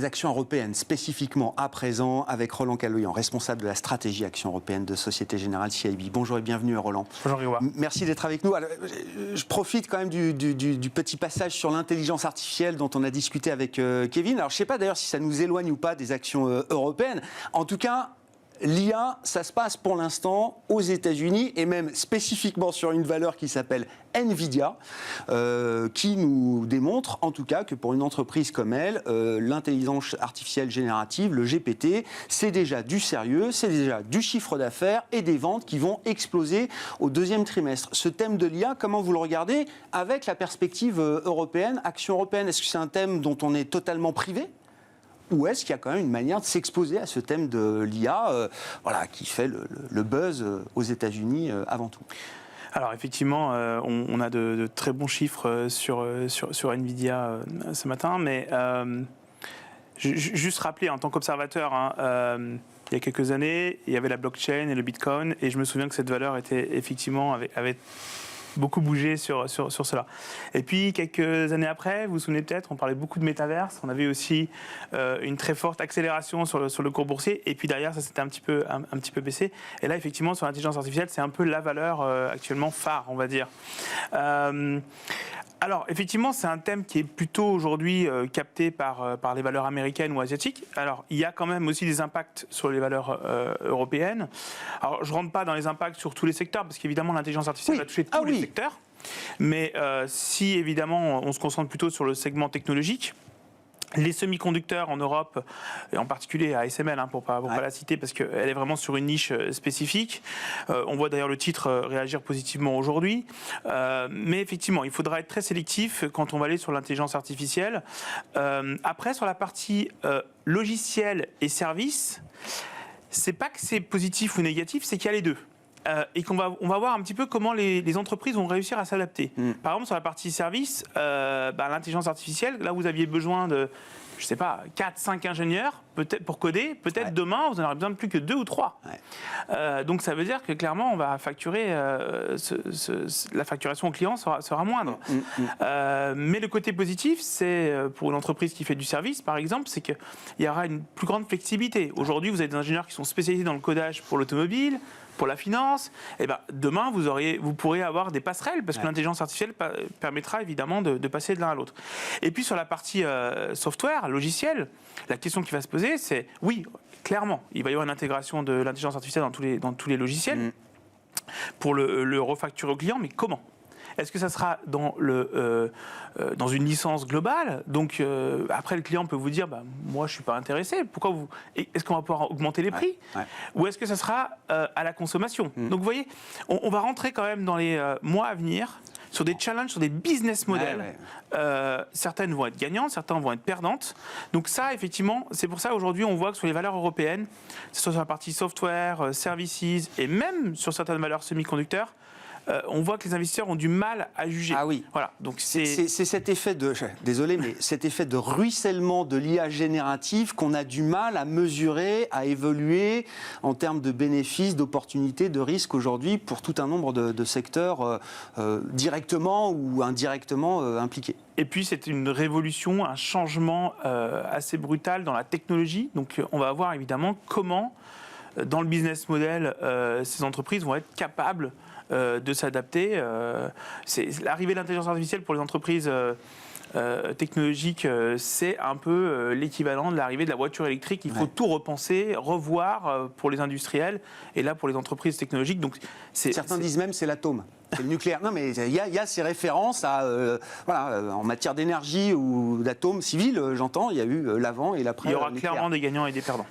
des actions européennes, spécifiquement à présent, avec Roland Caloyan, responsable de la stratégie action européenne de Société Générale CIB. Bonjour et bienvenue Roland. Bonjour Grégoire. Merci d'être avec nous. Alors, je profite quand même du petit passage sur l'intelligence artificielle dont on a discuté avec Kevin. Alors je ne sais pas d'ailleurs si ça nous éloigne ou pas des actions européennes. En tout cas, l'IA, ça se passe pour l'instant aux États-Unis et même spécifiquement sur une valeur qui s'appelle Nvidia, qui nous démontre en tout cas que pour une entreprise comme elle, l'intelligence artificielle générative, le GPT, c'est déjà du sérieux, c'est déjà du chiffre d'affaires et des ventes qui vont exploser au deuxième trimestre. Ce thème de l'IA, comment vous le regardez avec la perspective européenne, action européenne? Est-ce que c'est un thème dont on est totalement privé ? Ou est-ce qu'il y a quand même une manière de s'exposer à ce thème de l'IA qui fait le buzz aux États-Unis avant tout? Alors effectivement, on a de très bons chiffres sur Nvidia ce matin, mais juste rappeler en tant qu'observateur, il y a quelques années, il y avait la blockchain et le Bitcoin, et je me souviens que cette valeur était effectivement avait beaucoup bougé sur cela. Et puis, quelques années après, vous vous souvenez peut-être, on parlait beaucoup de métaverse, on avait aussi une très forte accélération sur le cours boursier, et puis derrière, ça s'était un petit peu baissé. Et là, effectivement, sur l'intelligence artificielle, c'est un peu la valeur actuellement phare, on va dire. Alors, effectivement, c'est un thème qui est plutôt aujourd'hui capté par les valeurs américaines ou asiatiques. Alors, il y a quand même aussi des impacts sur les valeurs européennes. Alors, je ne rentre pas dans les impacts sur tous les secteurs, parce qu'évidemment, l'intelligence artificielle va toucher tous les secteurs. Mais si, évidemment, on se concentre plutôt sur le segment technologique, les semi-conducteurs en Europe, et en particulier à ASML, pour pas la citer, parce qu'elle est vraiment sur une niche spécifique. On voit d'ailleurs le titre réagir positivement aujourd'hui. Mais effectivement, il faudra être très sélectif quand on va aller sur l'intelligence artificielle. Après, sur la partie logiciel et services, c'est pas que c'est positif ou négatif, c'est qu'il y a les deux. Et on va voir un petit peu comment les entreprises vont réussir à s'adapter. Par exemple, sur la partie service, l'intelligence artificielle, là vous aviez besoin de, je sais pas, 4-5 ingénieurs peut-être pour coder, peut-être demain vous en aurez besoin de plus que 2 ou 3. Donc ça veut dire que clairement on va facturer, la facturation au client sera moindre. Mais le côté positif, c'est pour une entreprise qui fait du service par exemple, c'est qu'il y aura une plus grande flexibilité. Aujourd'hui vous avez des ingénieurs qui sont spécialisés dans le codage pour l'automobile, pour la finance, et demain vous pourrez avoir des passerelles parce que l'intelligence artificielle permettra évidemment de passer de l'un à l'autre. Et puis sur la partie software, logiciel, la question qui va se poser, c'est oui, clairement, il va y avoir une intégration de l'intelligence artificielle dans tous les logiciels pour le refacturer au client, mais comment ? Est-ce que ça sera dans une licence globale ? Donc après le client peut vous dire moi je suis pas intéressé. Pourquoi vous ? Est-ce qu'on va pouvoir augmenter les prix ? Ou est-ce que ça sera à la consommation ? Donc vous voyez, on va rentrer quand même dans les mois à venir sur des challenges, sur des business models. Certaines vont être gagnantes, certaines vont être perdantes. Donc ça, effectivement, c'est pour ça aujourd'hui on voit que sur les valeurs européennes, que ce soit sur la partie software, services et même sur certaines valeurs semi-conducteurs, on voit que les investisseurs ont du mal à juger. Ah oui. Voilà. Donc c'est cet effet cet effet de ruissellement de l'IA générative qu'on a du mal à mesurer, à évaluer en termes de bénéfices, d'opportunités, de risques aujourd'hui pour tout un nombre de secteurs directement ou indirectement impliqués. Et puis c'est une révolution, un changement assez brutal dans la technologie. Donc on va voir évidemment comment, dans le business model, ces entreprises vont être capables de s'adapter. L'arrivée de l'intelligence artificielle pour les entreprises technologiques, c'est un peu l'équivalent de l'arrivée de la voiture électrique. Il faut tout repenser, revoir pour les industriels et là pour les entreprises technologiques. Donc, certains disent même c'est l'atome. C'est le nucléaire. Non, mais il y a ces références à, en matière d'énergie ou d'atome civil, j'entends, il y a eu l'avant et l'après. Il y aura clairement des gagnants et des perdants.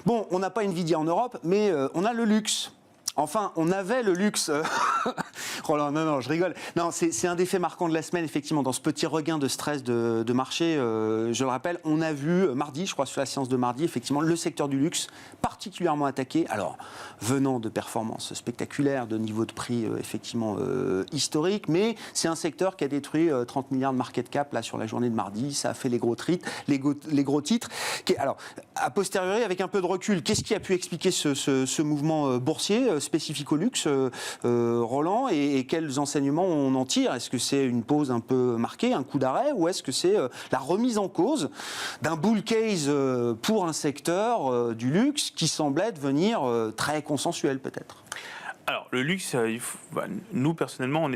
Bon, on n'a pas Nvidia en Europe, mais on a le luxe. Enfin, on avait le luxe. Roland, non, je rigole. Non, c'est un des faits marquants de la semaine, effectivement, dans ce petit regain de stress de marché. Je le rappelle, on a vu mardi, je crois, sur la séance de mardi, effectivement, le secteur du luxe particulièrement attaqué. Alors, venant de performances spectaculaires, de niveau de prix, effectivement, historique, mais c'est un secteur qui a détruit 30 milliards de market cap, là, sur la journée de mardi. Ça a fait les gros titres. Alors, a posteriori, avec un peu de recul, qu'est-ce qui a pu expliquer ce mouvement boursier spécifique au luxe, Roland Roland, et quels enseignements on en tire? Est-ce que c'est une pause un peu marquée, un coup d'arrêt, ou est-ce que c'est la remise en cause d'un bull case pour un secteur du luxe qui semblait devenir très consensuel peut-être? Alors, le luxe, nous, personnellement, on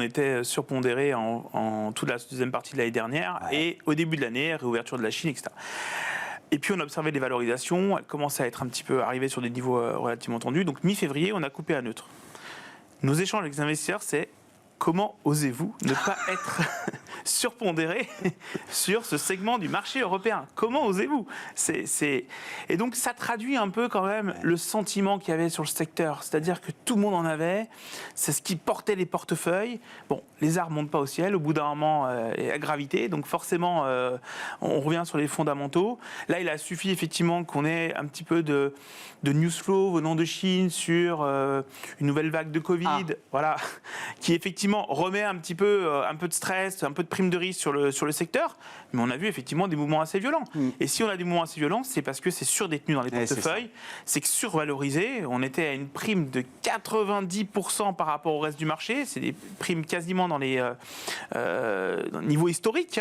était surpondérés en toute la deuxième partie de l'année dernière, et au début de l'année, réouverture de la Chine, etc. Et puis, on a observé des valorisations, elles commençaient à être un petit peu arrivées sur des niveaux relativement tendus. Donc, mi-février, on a coupé à neutre. Nos échanges avec les investisseurs, c'est comment osez-vous ne pas être surpondéré sur ce segment du marché européen? Comment osez-vous? Et donc, ça traduit un peu quand même le sentiment qu'il y avait sur le secteur. C'est-à-dire que tout le monde en avait. C'est ce qui portait les portefeuilles. Bon, les arts ne montent pas au ciel. Au bout d'un moment, à gravité. Donc, forcément, on revient sur les fondamentaux. Là, il a suffi effectivement qu'on ait un petit peu de news flow venant de Chine sur une nouvelle vague de Covid. Voilà, qui effectivement remet un peu de stress, un peu de prime de risque sur le secteur, mais on a vu effectivement des mouvements assez violents. Et si on a des mouvements assez violents, c'est parce que c'est surdétenu dans les portefeuilles, c'est que survalorisé. On était à une prime de 90% par rapport au reste du marché, c'est des primes quasiment dans les niveaux historiques.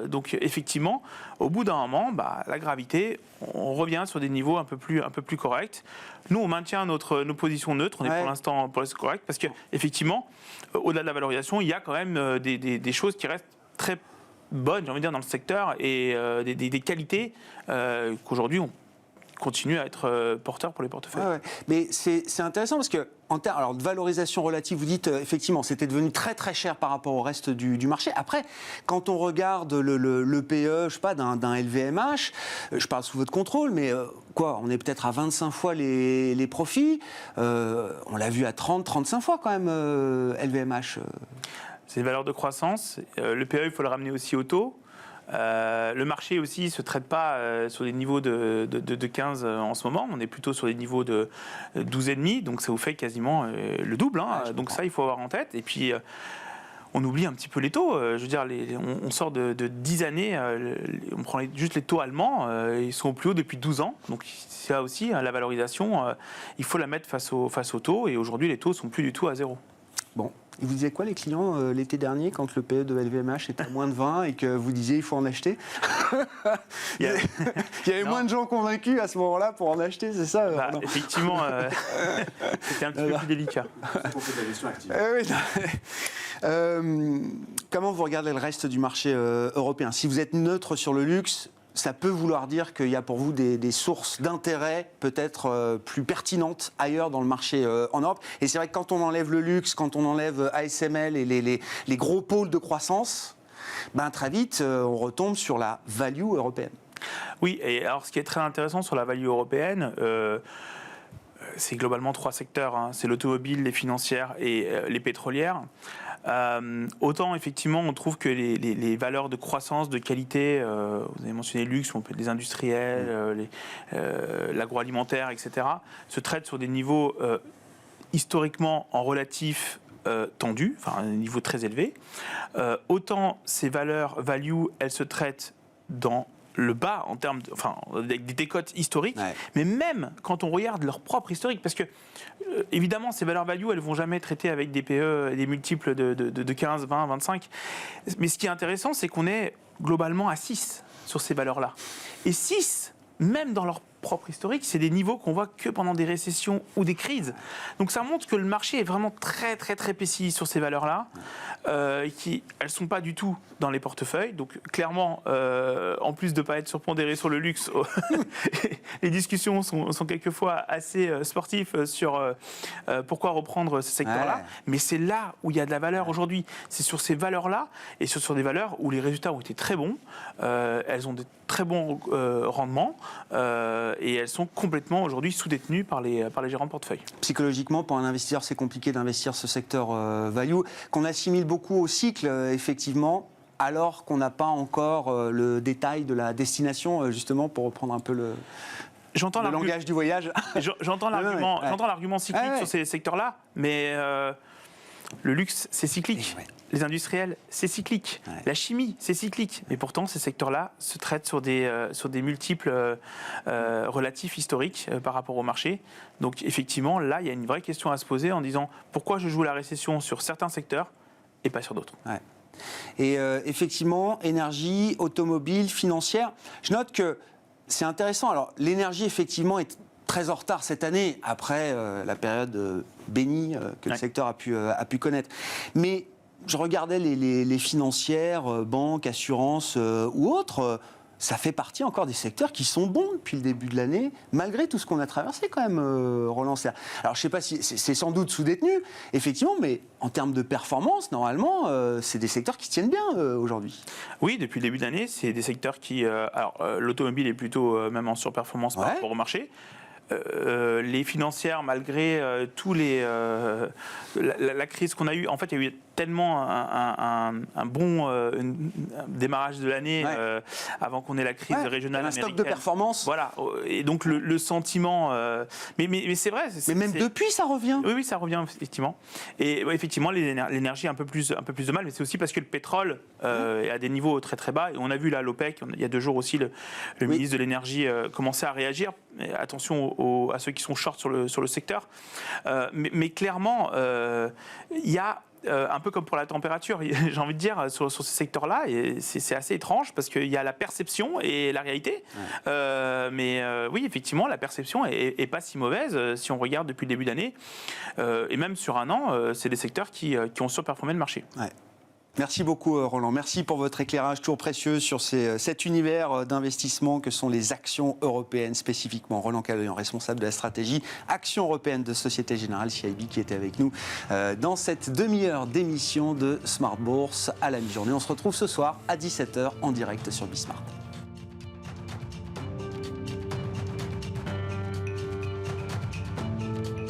Donc effectivement, au bout d'un moment, la gravité, on revient sur des niveaux un peu plus corrects. Nous, on maintient nos positions neutres, on est pour l'instant correct, parce qu'effectivement, au-delà de la valorisation, il y a quand même des choses qui restent très bonnes, j'ai envie de dire, dans le secteur, et des qualités qu'aujourd'hui, on continue à être porteur pour les portefeuilles. Mais c'est intéressant parce que en termes de valorisation relative, vous dites effectivement c'était devenu très très cher par rapport au reste du marché. Après, quand on regarde le PE, je sais pas, d'un LVMH, je parle sous votre contrôle, mais on est peut-être à 25 fois les profits. On l'a vu à 30-35 fois quand même LVMH. C'est une valeur de croissance. Le PE, il faut le ramener aussi au taux. Le marché aussi ne se traite pas sur des niveaux de 15 en ce moment. On est plutôt sur des niveaux de 12,5, donc ça vous fait quasiment le double. Donc ça, il faut avoir en tête. Et puis, on oublie un petit peu les taux. Je veux dire, on sort de 10 années, on prend juste les taux allemands, ils sont au plus haut depuis 12 ans. Donc ça aussi, la valorisation, il faut la mettre face aux taux. Et aujourd'hui, les taux ne sont plus du tout à zéro. Bon. Ils vous disaient quoi les clients l'été dernier quand le PE de LVMH était à moins de 20 et que vous disiez il faut en acheter? Il y avait moins de gens convaincus à ce moment-là pour en acheter, c'est ça? Effectivement, c'était un petit peu plus délicat. Comment vous regardez le reste du marché européen? Si vous êtes neutre sur le luxe, ça peut vouloir dire qu'il y a pour vous des sources d'intérêt peut-être plus pertinentes ailleurs dans le marché en Europe. Et c'est vrai que quand on enlève le luxe, quand on enlève ASML et les gros pôles de croissance, très vite, on retombe sur la value européenne. Oui, et alors ce qui est très intéressant sur la value européenne, c'est globalement 3 secteurs. C'est l'automobile, les financières et les pétrolières. Autant effectivement on trouve que les valeurs de croissance, de qualité, vous avez mentionné le luxe, on peut les industriels, l'agroalimentaire, etc., se traitent sur des niveaux historiquement en relatif tendus, enfin un niveau très élevé. Autant ces valeurs value, elles se traitent dans le bas en termes des décotes historiques, mais même quand on regarde leur propre historique, parce que évidemment ces valeurs value elles vont jamais traiter avec des PE et des multiples de 15, 20, 25, mais ce qui est intéressant c'est qu'on est globalement à 6 sur ces valeurs là, et 6 même dans leur propre historique, c'est des niveaux qu'on voit que pendant des récessions ou des crises. Donc ça montre que le marché est vraiment très très très pessimiste sur ces valeurs-là, elles ne sont pas du tout dans les portefeuilles. Donc clairement, en plus de ne pas être surpondéré sur le luxe, les discussions sont quelquefois assez sportives sur pourquoi reprendre ce secteur-là. Mais c'est là où il y a de la valeur aujourd'hui. C'est sur ces valeurs-là et sur des valeurs où les résultats ont été très bons. Elles ont de très bons rendements. Et elles sont complètement aujourd'hui sous-détenues par les gérants de portefeuille. Psychologiquement, pour un investisseur, c'est compliqué d'investir ce secteur value, qu'on assimile beaucoup au cycle, effectivement, alors qu'on n'a pas encore le détail de la destination, justement, pour reprendre un peu le langage du voyage. J'entends l'argument cyclique sur ces secteurs-là, mais Le luxe, c'est cyclique. Ouais. Les industriels, c'est cyclique. Ouais. La chimie, c'est cyclique. Mais pourtant, ces secteurs-là se traitent sur des multiples relatifs historiques par rapport au marché. Donc, effectivement, là, il y a une vraie question à se poser en disant pourquoi je joue la récession sur certains secteurs et pas sur d'autres. Ouais. Et effectivement, énergie, automobile, financière. Je note que c'est intéressant. Alors, l'énergie, effectivement, est très en retard cette année, après la période bénie que le secteur a pu connaître. Mais je regardais les financières, banques, assurances ou autres, ça fait partie encore des secteurs qui sont bons depuis le début de l'année, malgré tout ce qu'on a traversé quand même, Roland Serre. Alors je ne sais pas si c'est sans doute sous-détenu, effectivement, mais en termes de performance, normalement, c'est des secteurs qui tiennent bien aujourd'hui. Oui, depuis le début de l'année, c'est des secteurs qui... l'automobile est plutôt même en surperformance par rapport au marché. Les financières, malgré tous la crise qu'on a eue, en fait, il y a eu tellement un bon démarrage de l'année avant qu'on ait la crise régionale américaine. Un stock de performance. Voilà, et donc le sentiment... mais c'est vrai. Mais même depuis, ça revient. Oui, ça revient, effectivement. Et effectivement, l'énergie a un peu plus de mal, mais c'est aussi parce que le pétrole est à des niveaux très très bas. Et on a vu là, l'OPEC, il y a 2 jours aussi, le ministre de l'énergie commençait à réagir. Mais attention à ceux qui sont short sur le secteur. Mais clairement, il y a... un peu comme pour la température, j'ai envie de dire, sur ces secteurs-là, et c'est assez étrange parce qu'il y a la perception et la réalité. Mais oui, effectivement, la perception est pas si mauvaise si on regarde depuis le début d'année. Et même sur un an, c'est des secteurs qui ont surperformé le marché. Ouais. Merci beaucoup Roland, merci pour votre éclairage toujours précieux sur cet univers d'investissement que sont les actions européennes spécifiquement. Roland Caloyan, responsable de la stratégie Action européenne de Société Générale CIB, qui était avec nous dans cette demi-heure d'émission de Smart Bourse à la mi-journée. On se retrouve ce soir à 17h en direct sur Bismart.